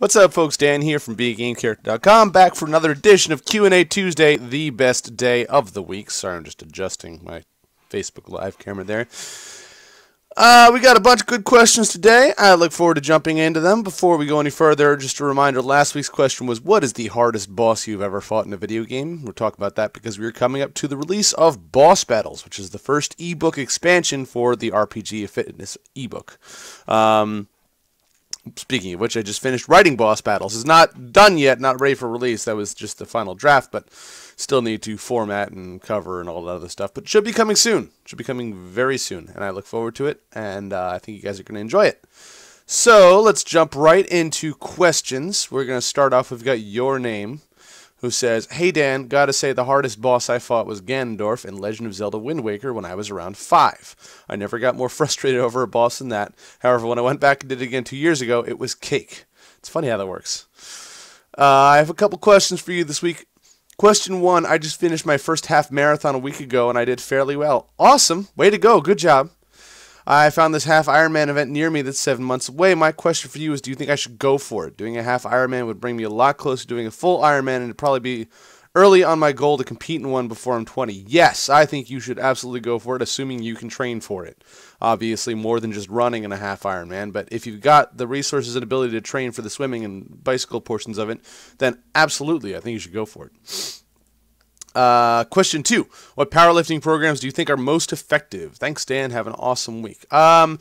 What's up, folks? Dan here from BeAGameCharacter.com, back for another edition of Q&A Tuesday, the best day of the week. Sorry, I'm just adjusting my Facebook Live camera there. We got a bunch of good questions today. I look forward to jumping into them. Before we go any further, just a reminder, last week's question was, what is the hardest boss you've ever fought in a video game? We'll talk about that because we are coming up to the release of Boss Battles, which is the first ebook expansion for the RPG of Fitness ebook. Speaking of which, I just finished writing Boss Battles. It's not done yet, not ready for release. That was just the final draft, but still need to format and cover and all that other stuff. But it should be coming soon. Should be coming very soon, and I look forward to it, and I think you guys are going to enjoy it. So let's jump right into questions. We're going to start off. We've got your name, who says, "Hey Dan, gotta say the hardest boss I fought was Ganondorf in Legend of Zelda Wind Waker when I was around 5. I never got more frustrated over a boss than that. However, when I went back and did it again 2 years ago, it was cake." It's funny how that works. I have a couple questions for you this week. Question 1, I just finished my first half marathon a week ago and I did fairly well. Awesome, way to go, good job. I found this half Ironman event near me that's 7 months away. My question for you is, do you think I should go for it? Doing a half Ironman would bring me a lot closer to doing a full Ironman, and it'd probably be early on my goal to compete in one before I'm 20. Yes, I think you should absolutely go for it, assuming you can train for it. Obviously, more than just running in a half Ironman, but if you've got the resources and ability to train for the swimming and bicycle portions of it, then absolutely, I think you should go for it. Question 2. What powerlifting programs do you think are most effective? Thanks, Dan. Have an awesome week. It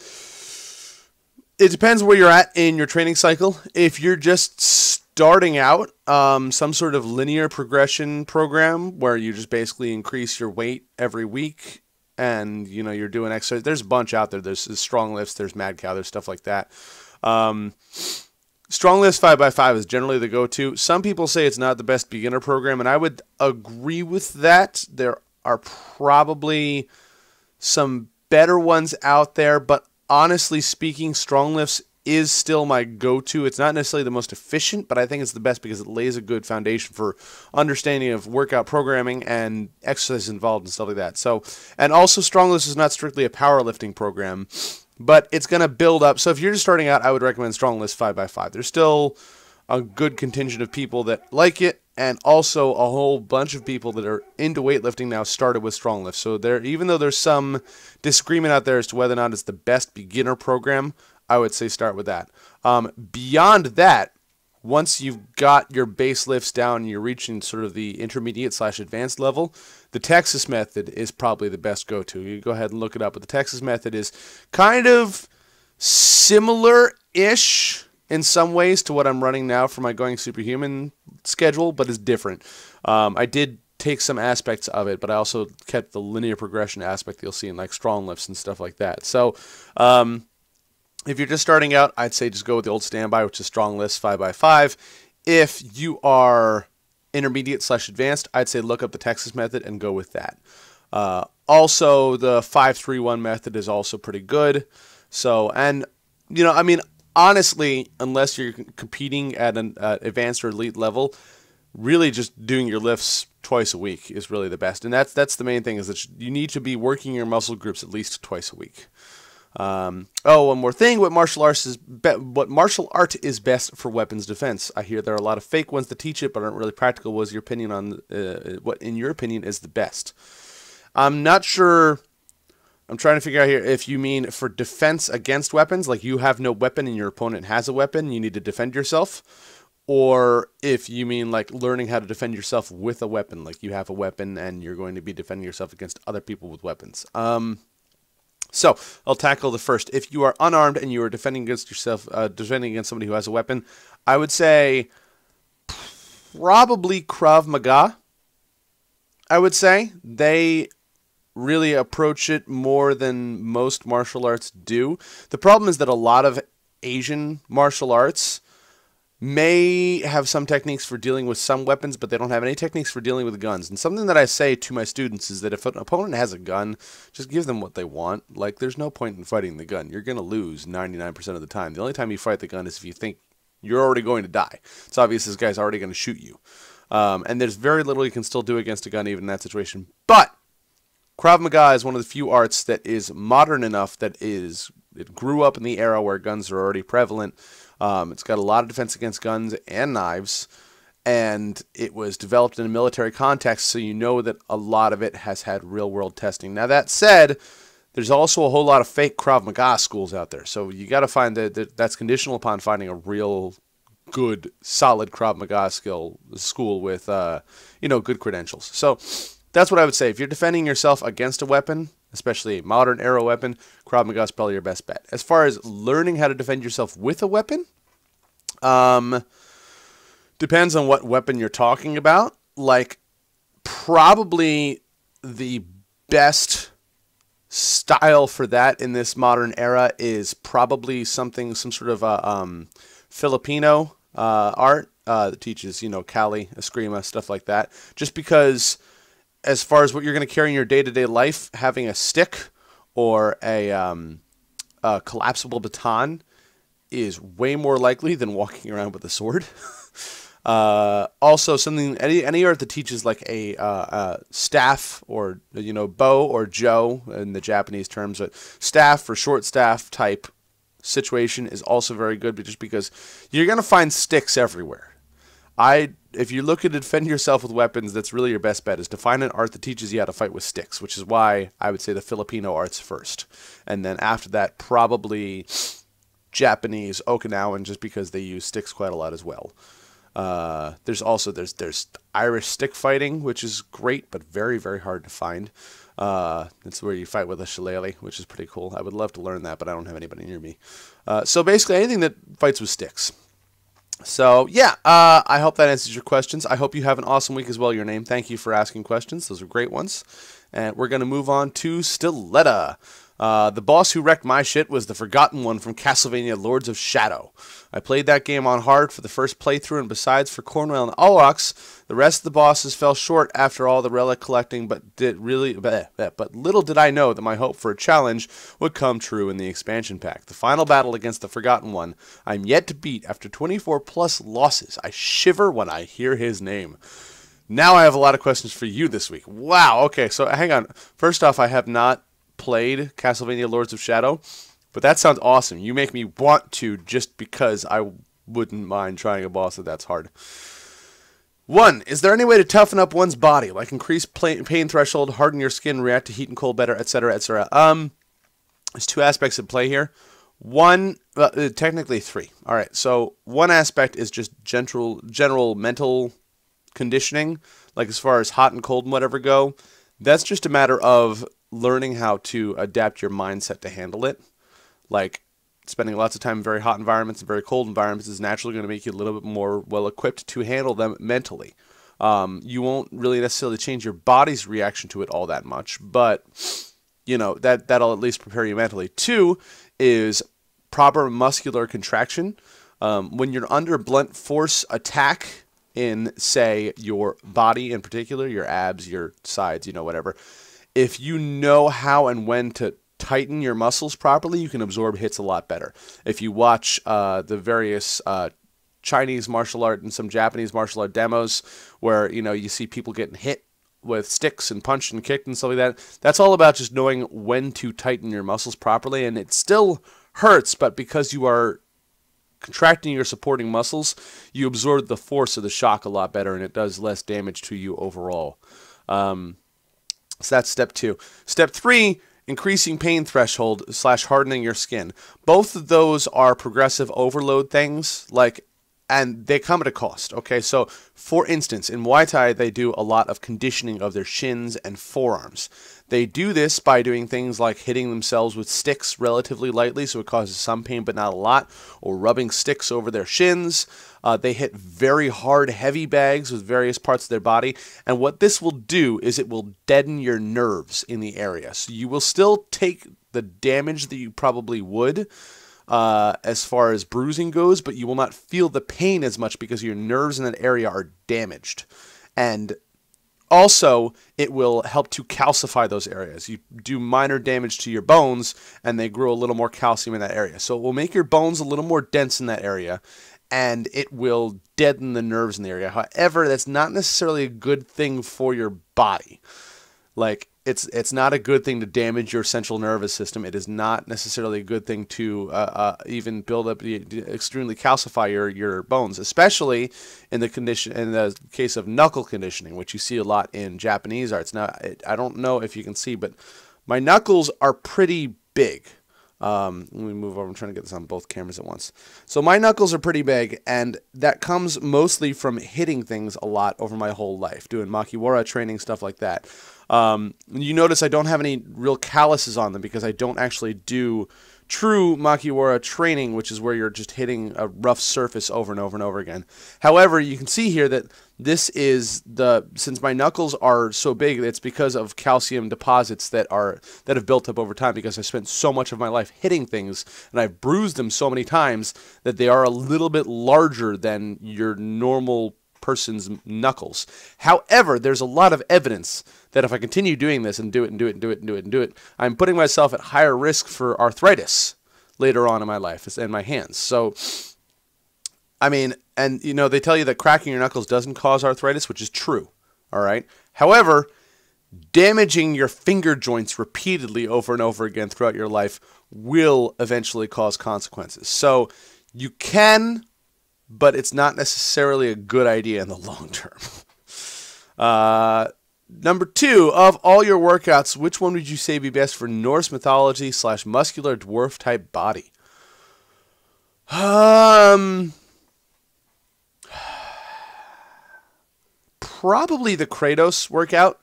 depends where you're at in your training cycle. If you're just starting out, some sort of linear progression program where you just basically increase your weight every week and, you know, you're doing exercise. There's a bunch out there. There's strong lifts, there's mad cow, there's stuff like that. Strong lifts 5x5 is generally the go-to. Some people say it's not the best beginner program, and I would agree with that. There are probably some better ones out there, but honestly speaking, strong lifts is still my go-to. It's not necessarily the most efficient, but I think it's the best because it lays a good foundation for understanding of workout programming and exercise involved and stuff like that. So, and also strong lifts is not strictly a powerlifting program, but it's going to build up. So if you're just starting out, I would recommend strong lifts 5x5. There's still a good contingent of people that like it, and also a whole bunch of people that are into weightlifting now started with strong lifts. So there, even though there's some disagreement out there as to whether or not it's the best beginner program, I would say start with that. Beyond that, once you've got your base lifts down and you're reaching sort of the intermediate/advanced level, the Texas method is probably the best go-to. You go ahead and look it up, but the Texas method is kind of similar-ish in some ways to what I'm running now for my Going Superhuman schedule, but is different. I did take some aspects of it, but I also kept the linear progression aspect that you'll see in like strong lifts and stuff like that. So, if you're just starting out, I'd say just go with the old standby, which is strong lifts 5x5. If you are intermediate/advanced, I'd say look up the Texas method and go with that. Also, the 5-3-1 method is also pretty good. So, and, you know, I mean, honestly, unless you're competing at an advanced or elite level, really just doing your lifts twice a week is really the best. And that's the main thing, is that you need to be working your muscle groups at least twice a week. One more thing. What martial art is best for weapons defense? I hear there are a lot of fake ones that teach it, but aren't really practical. What is your opinion on what, in your opinion, is the best? I'm not sure. I'm trying to figure out here if you mean for defense against weapons, like you have no weapon and your opponent has a weapon, you need to defend yourself, or if you mean like learning how to defend yourself with a weapon, like you have a weapon and you're going to be defending yourself against other people with weapons. So I'll tackle the first. If you are unarmed and you are defending against yourself, defending against somebody who has a weapon, I would say probably Krav Maga. I would say they really approach it more than most martial arts do. The problem is that a lot of Asian martial arts may have some techniques for dealing with some weapons, but they don't have any techniques for dealing with guns. And something that I say to my students is that if an opponent has a gun, just give them what they want. Like, there's no point in fighting the gun. You're going to lose 99% of the time. The only time you fight the gun is if you think you're already going to die. It's obvious this guy's already going to shoot you. And there's very little you can still do against a gun even in that situation. But Krav Maga is one of the few arts that is modern enough that it grew up in the era where guns are already prevalent. It's got a lot of defense against guns and knives, and it was developed in a military context, so you know that a lot of it has had real-world testing. Now, that said, there's also a whole lot of fake Krav Maga schools out there, so you got to find that's conditional upon finding a real good, solid Krav Maga school with, good credentials. So that's what I would say. If you're defending yourself against a weapon, especially a modern era weapon, Krav Maga is probably your best bet. As far as learning how to defend yourself with a weapon, depends on what weapon you're talking about. Like, probably the best style for that in this modern era is probably some sort of Filipino art that teaches, Kali, Eskrima, stuff like that. Just because, as far as what you're going to carry in your day-to-day life, having a stick or a collapsible baton is way more likely than walking around with a sword. Also, any art that teaches like a staff or bow or jo in the Japanese terms, but staff or short staff type situation is also very good, just because you're gonna find sticks everywhere. If you're looking to defend yourself with weapons, that's really your best bet, is to find an art that teaches you how to fight with sticks, which is why I would say the Filipino arts first, and then after that probably Japanese, Okinawan, just because they use sticks quite a lot as well. There's Irish stick fighting, which is great, but very, very hard to find. It's where you fight with a shillelagh, which is pretty cool. I would love to learn that, but I don't have anybody near me. So basically anything that fights with sticks. So yeah, I hope that answers your questions. I hope you have an awesome week as well, Your Name. Thank you for asking questions. Those are great ones. And we're going to move on to Stiletta. The boss who wrecked my shit was the Forgotten One from Castlevania Lords of Shadow. I played that game on hard for the first playthrough, and besides for Cornwell and Aurochs, the rest of the bosses fell short after all the relic collecting, but little did I know that my hope for a challenge would come true in the expansion pack. The final battle against the Forgotten One, I'm yet to beat after 24 plus losses. I shiver when I hear his name. Now I have a lot of questions for you this week. Wow, okay, so hang on. First off, I have not played Castlevania Lords of Shadow, but that sounds awesome. You make me want to, just because I wouldn't mind trying a boss that's hard. 1. Is there any way to toughen up one's body, like increase pain threshold, harden your skin, react to heat and cold better, etc., etc.? There's 2 aspects at play here. 1, technically 3. All right, so 1 aspect is just general mental conditioning, like as far as hot and cold and whatever go. That's just a matter of learning how to adapt your mindset to handle it. Like, spending lots of time in very hot environments and very cold environments is naturally going to make you a little bit more well-equipped to handle them mentally. You won't really necessarily change your body's reaction to it all that much, but, that'll at least prepare you mentally. 2 is proper muscular contraction. When you're under blunt force attack in, say, your body in particular, your abs, your sides, whatever, if you know how and when to tighten your muscles properly, you can absorb hits a lot better. If you watch the various Chinese martial art and some Japanese martial art demos where, you see people getting hit with sticks and punched and kicked and stuff like that, that's all about just knowing when to tighten your muscles properly. And it still hurts, but because you are contracting your supporting muscles, you absorb the force of the shock a lot better, and it does less damage to you overall. So that's step 2. Step 3, increasing pain threshold / hardening your skin. Both of those are progressive overload things, and they come at a cost. Okay, so for instance, in Muay Thai, they do a lot of conditioning of their shins and forearms. They do this by doing things like hitting themselves with sticks relatively lightly, so it causes some pain but not a lot, or rubbing sticks over their shins. They hit very hard, heavy bags with various parts of their body, and what this will do is it will deaden your nerves in the area. So you will still take the damage that you probably would as far as bruising goes, but you will not feel the pain as much because your nerves in that area are damaged. And also, it will help to calcify those areas. You do minor damage to your bones, and they grow a little more calcium in that area. So it will make your bones a little more dense in that area, and it will deaden the nerves in the area. However, that's not necessarily a good thing for your body. Like it's not a good thing to damage your central nervous system. It is not necessarily a good thing to even build up, extremely calcify your bones, especially in the case of knuckle conditioning, which you see a lot in Japanese arts. Now, I don't know if you can see, but my knuckles are pretty big. Let me move over. I'm trying to get this on both cameras at once. So my knuckles are pretty big, and that comes mostly from hitting things a lot over my whole life, doing makiwara training, stuff like that. You notice I don't have any real calluses on them because I don't actually do true makiwara training, which is where you're just hitting a rough surface over and over and over again. However, you can see here that since my knuckles are so big, it's because of calcium deposits that have built up over time, because I spent so much of my life hitting things and I've bruised them so many times that they are a little bit larger than your normal person's knuckles. However, there's a lot of evidence that if I continue doing this and do it, I'm putting myself at higher risk for arthritis later on in my life and my hands. So, I mean, and they tell you that cracking your knuckles doesn't cause arthritis, which is true. All right. However, damaging your finger joints repeatedly over and over again throughout your life will eventually cause consequences. So you can, but it's not necessarily a good idea in the long term. Number 2, of all your workouts, which one would you say be best for Norse mythology / muscular dwarf type body? Probably the Kratos workout,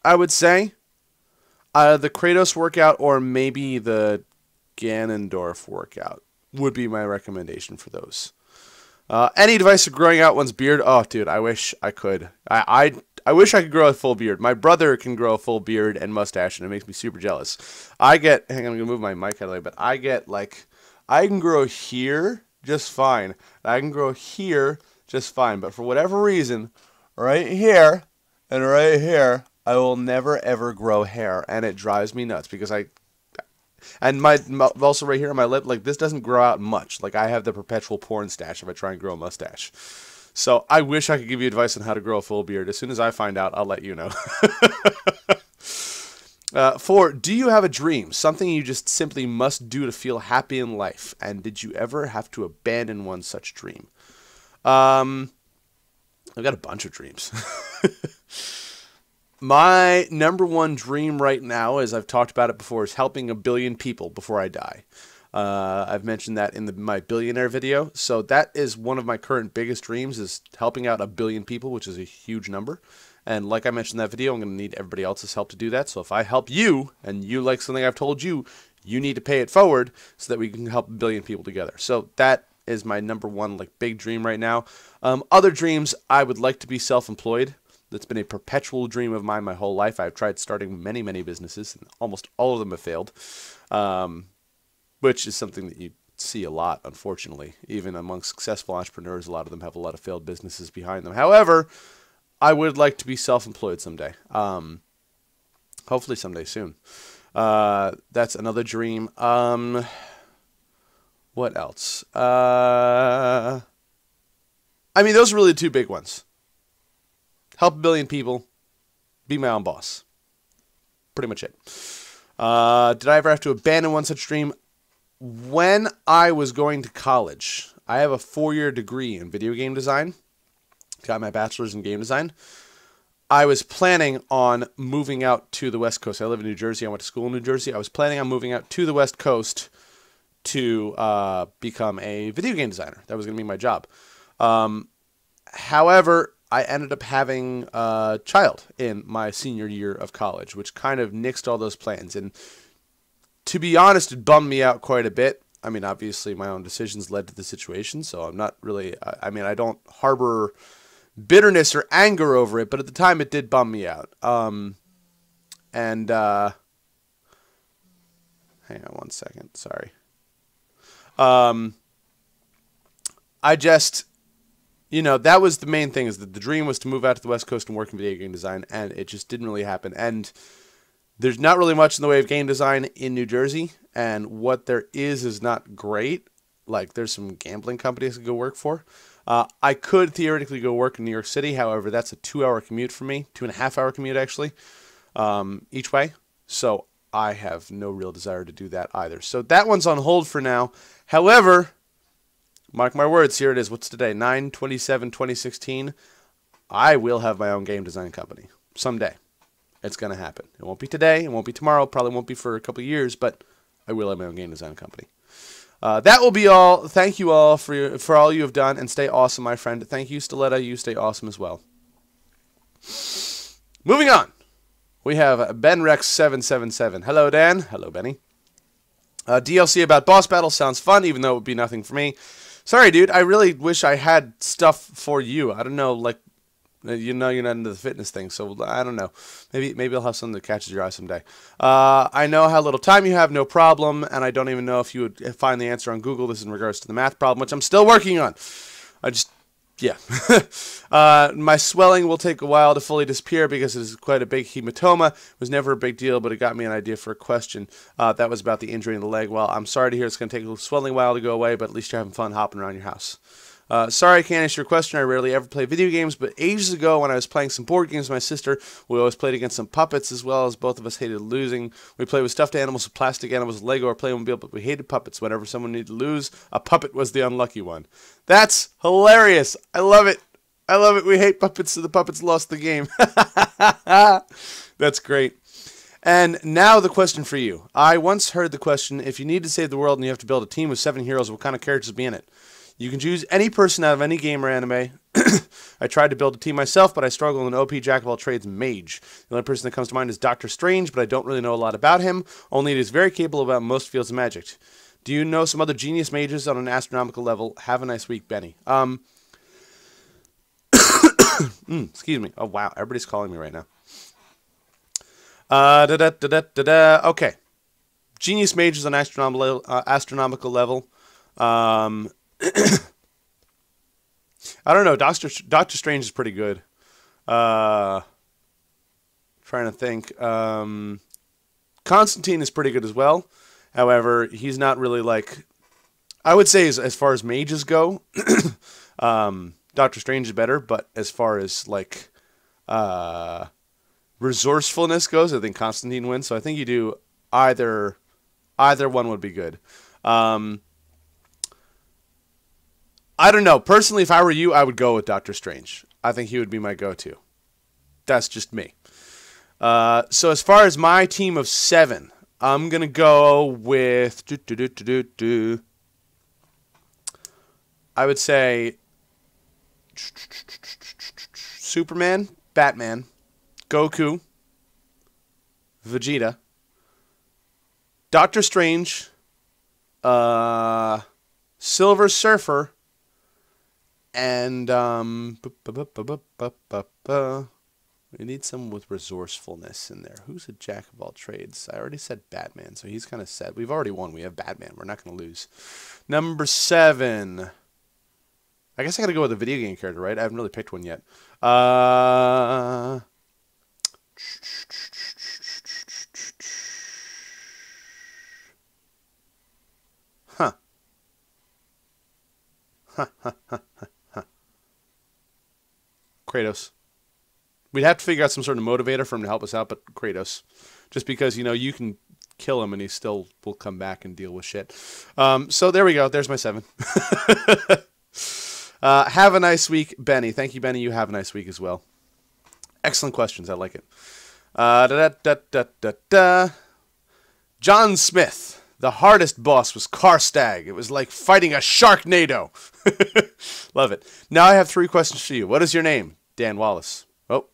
I would say. The Kratos workout, or maybe the Ganondorf workout would be my recommendation for those. Any advice for growing out one's beard? Oh, dude, I wish I could. I wish I could grow a full beard. My brother can grow a full beard and mustache, and it makes me super jealous. Hang on, I'm going to move my mic out of the way, but I can grow here just fine. I can grow here just fine, but for whatever reason, right here and right here, I will never ever grow hair, and it drives me nuts because also right here on my lip, like, this doesn't grow out much. Like, I have the perpetual porn stash if I try and grow a mustache. So I wish I could give you advice on how to grow a full beard. As soon as I find out, I'll let you know. 4, do you have a dream? Something you just simply must do to feel happy in life? And did you ever have to abandon one such dream? I've got a bunch of dreams. My number one dream right now, as I've talked about it before, is helping 1 billion people before I die. I've mentioned that in my billionaire video. So that is one of my current biggest dreams, is helping out 1 billion people, which is a huge number. And like I mentioned in that video, I'm going to need everybody else's help to do that. So if I help you and you like something I've told you, you need to pay it forward so that we can help 1 billion people together. So that is my number one big dream right now. Other dreams, I would like to be self-employed. That's been a perpetual dream of mine my whole life. I've tried starting many, many businesses, and almost all of them have failed, which is something that you see a lot, unfortunately. Even among successful entrepreneurs, a lot of them have a lot of failed businesses behind them. However, I would like to be self-employed someday. Hopefully someday soon. That's another dream. What else? I mean, those are really the 2 big ones. Help 1 billion people, be my own boss. Pretty much it. Did I ever have to abandon one such dream? When I was going to college, I have a 4-year degree in video game design. Got my bachelor's in game design. I was planning on moving out to the West Coast. I live in New Jersey. I went to school in New Jersey. I was planning on moving out to the West Coast to become a video game designer. That was going to be my job. However, I ended up having a child in my senior year of college, which kind of nixed all those plans. And to be honest, it bummed me out quite a bit. I mean, obviously, my own decisions led to the situation, so I'm not really, I don't harbor bitterness or anger over it, but at the time, it did bum me out. Hang on one second, sorry. I just... that was the main thing, is that the dream was to move out to the West Coast and work in video game design, and it just didn't really happen. And there's not really much in the way of game design in New Jersey, and what there is not great. Like, there's some gambling companies to go work for. I could theoretically go work in New York City. However, that's a 2-hour commute for me, 2.5-hour commute, actually. each way. So I have no real desire to do that either. So that one's on hold for now. However, mark my words, here it is. What's today? 9/27/2016. I will have my own game design company someday. It's going to happen. It won't be today. It won't be tomorrow. Probably won't be for a couple of years, but I will have my own game design company. That will be all. Thank you all for all you have done, and stay awesome, my friend. Thank you, Stiletta. You stay awesome as well. Moving on. We have BenRex777. Hello, Dan. Hello, Benny. DLC about boss battles sounds fun, even though it would be nothing for me. Sorry, dude. I really wish I had stuff for you. I don't know, like, you know you're not into the fitness thing, so I don't know. Maybe I'll have something that catches your eye someday. I know how little time you have, no problem, and I don't even know if you would find the answer on Google. This is in regards to the math problem, which I'm still working on. Yeah. My swelling will take a while to fully disappear because it is quite a big hematoma. It was never a big deal, but it got me an idea for a question. That was about the injury in the leg. Well, I'm sorry to hear it's going to take a swelling while to go away, but at least you're having fun hopping around your house. Sorry I can't answer your question. I rarely ever play video games, but ages ago when I was playing some board games with my sister, we always played against some puppets as well, as both of us hated losing. We played with stuffed animals, with plastic animals, Lego, or Playmobil, but we hated puppets. Whenever someone needed to lose, a puppet was the unlucky one. That's hilarious. I love it. I love it. We hate puppets, so the puppets lost the game. That's great. And now the question for you. I once heard the question, if you need to save the world and you have to build a team with 7 heroes, what kind of characters will be in it? You can choose any person out of any game or anime. I tried to build a team myself, but I struggle in an OP jack-of-all-trades mage. The only person that comes to mind is Doctor Strange, but I don't really know a lot about him, only he is very capable about most fields of magic. Do you know some other genius mages on an astronomical level? Have a nice week, Benny. Excuse me. Oh, wow. Everybody's calling me right now. Okay. Genius mages on astronomical level. I don't know. Doctor Strange is pretty good. Trying to think. Constantine is pretty good as well. However, he's not really like... I would say as far as mages go, Doctor Strange is better. But as far as like resourcefulness goes, I think Constantine wins. So I think you do either one would be good. I don't know. Personally, if I were you, I would go with Doctor Strange. I think he would be my go-to. That's just me. So as far as my team of 7, I'm going to go with... I would say... Superman, Batman, Goku, Vegeta, Doctor Strange, Silver Surfer, and we need someone with resourcefulness in there. Who's a jack of all trades? I already said Batman, so he's kind of set. We've already won. We have Batman. We're not going to lose. Number 7. I guess I got to go with a video game character, right? I haven't really picked one yet. Kratos. We'd have to figure out some sort of motivator for him to help us out, but Kratos. Just because, you know, you can kill him and he still will come back and deal with shit. So there we go. There's my 7. Have a nice week, Benny. Thank you, Benny. You have a nice week as well. Excellent questions. I like it. John Smith. The hardest boss was Karstag. It was like fighting a Sharknado. Love it. Now I have 3 questions for you. What is your name? Dan Wallace. Oh,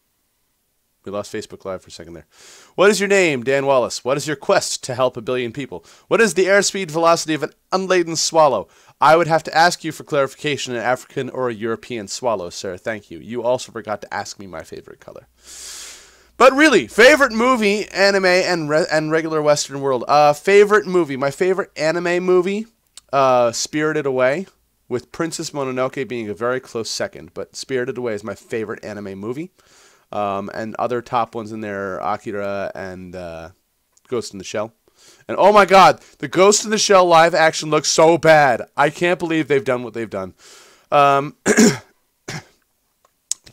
we lost Facebook Live for a second there. What is your name, Dan Wallace? What is your quest to help 1 billion people? What is the airspeed velocity of an unladen swallow? I would have to ask you for clarification, an African or a European swallow, sir. Thank you. You also forgot to ask me my favorite color. But really, favorite movie, anime, and regular Western world. Favorite movie. My favorite anime movie, Spirited Away, with Princess Mononoke being a very close second. But Spirited Away is my favorite anime movie. And other top ones in there, Akira and Ghost in the Shell. And oh my god, the Ghost in the Shell live action looks so bad. I can't believe they've done what they've done.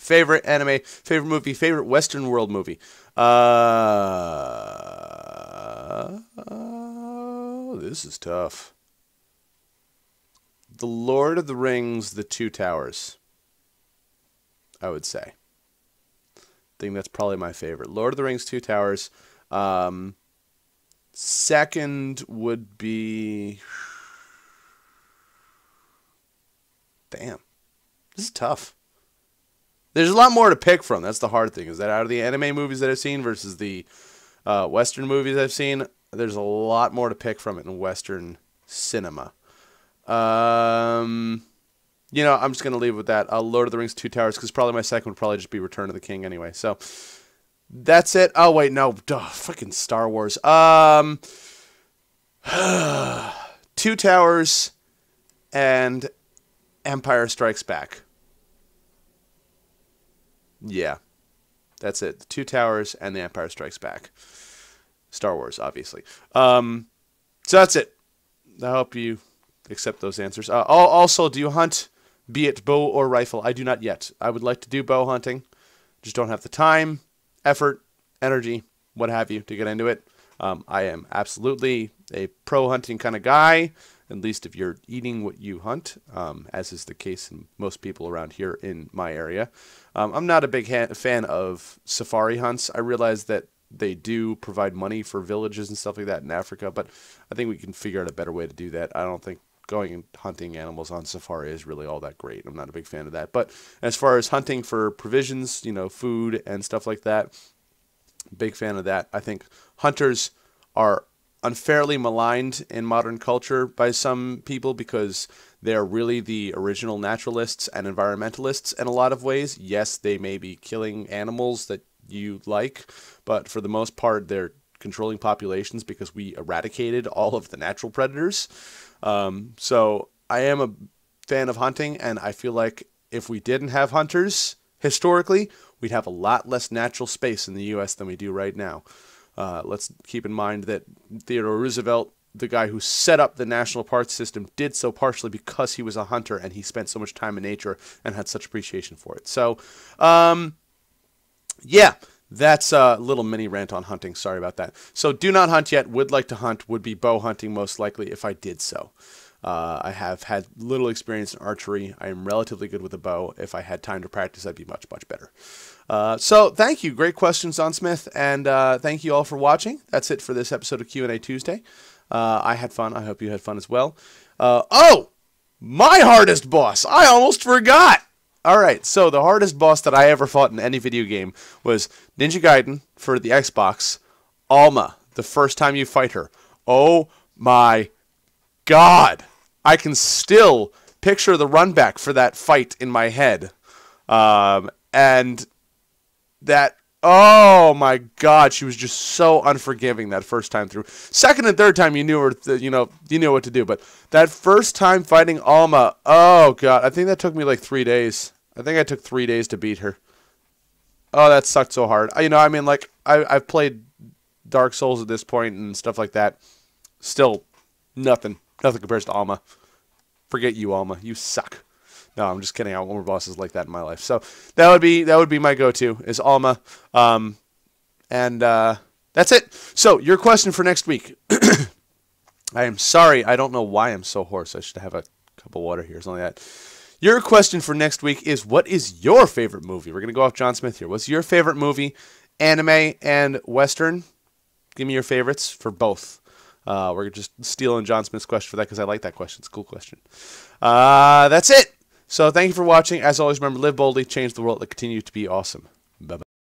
Favorite anime, favorite movie, favorite Western world movie. This is tough. The Lord of the Rings, The Two Towers, I would say. I think that's probably my favorite. Lord of the Rings, Two Towers. Second would be... Damn. This is tough. There's a lot more to pick from. That's the hard thing. Is that out of the anime movies that I've seen versus the Western movies I've seen, there's a lot more to pick from it in Western cinema. You know, I'm just going to leave it with that. Lord of the Rings, Two Towers, because probably my second would probably just be Return of the King anyway. So that's it. Oh, wait, no. Fucking Star Wars. Two Towers and Empire Strikes Back. Yeah, that's it. The Two Towers and The Empire Strikes Back. Star Wars, obviously. So that's it. I hope you accept those answers. Also, do you hunt, be it bow or rifle? I do not yet. I would like to do bow hunting. Just don't have the time, effort, energy, what have you, to get into it. I am absolutely a pro hunting kind of guy, at least if you're eating what you hunt, as is the case in most people around here in my area. I'm not a big fan of safari hunts. I realize that they do provide money for villages and stuff like that in Africa, but I think we can figure out a better way to do that. I don't think going and hunting animals on safari is really all that great. I'm not a big fan of that. But as far as hunting for provisions, you know, food and stuff like that, big fan of that. I think hunters are unfairly maligned in modern culture by some people because they're really the original naturalists and environmentalists in a lot of ways. Yes, they may be killing animals that you like, but for the most part, they're controlling populations because we eradicated all of the natural predators. So I am a fan of hunting, and I feel like if we didn't have hunters, historically, we'd have a lot less natural space in the U.S. than we do right now. Let's keep in mind that Theodore Roosevelt, the guy who set up the national park system, did so partially because he was a hunter and he spent so much time in nature and had such appreciation for it. So, yeah, that's a little mini rant on hunting. Sorry about that. So do not hunt yet. Would like to hunt. Would be bow hunting most likely if I did so. I have had little experience in archery. I am relatively good with a bow. If I had time to practice, I'd be much, much better. So thank you. Great questions, Don Smith. And thank you all for watching. That's it for this episode of Q&A Tuesday. I had fun. I hope you had fun as well. Oh, my hardest boss. I almost forgot. All right. So the hardest boss that I ever fought in any video game was Ninja Gaiden for the Xbox. Alma, the first time you fight her. Oh, my God. I can still picture the run back for that fight in my head. And that, oh my God, she was just so unforgiving that first time through. Second and third time, you knew her, you knew what to do. But that first time fighting Alma, oh God, I think that took me like 3 days. I think I took 3 days to beat her. Oh, that sucked so hard. I mean, like I've played Dark Souls at this point and stuff like that. Still, nothing compares to Alma. Forget you, Alma. You suck. No, I'm just kidding. I want more bosses like that in my life. So that would be my go-to is Alma. And that's it. So your question for next week. I am sorry. I don't know why I'm so hoarse. I should have a cup of water here. Something like that. Your question for next week is, what is your favorite movie? We're going to go off John Smith here. What's your favorite movie, anime and Western? Give me your favorites for both. We're just stealing John Smith's question for that because I like that question. It's a cool question. That's it. So thank you for watching. As always, remember, live boldly, change the world, and continue to be awesome.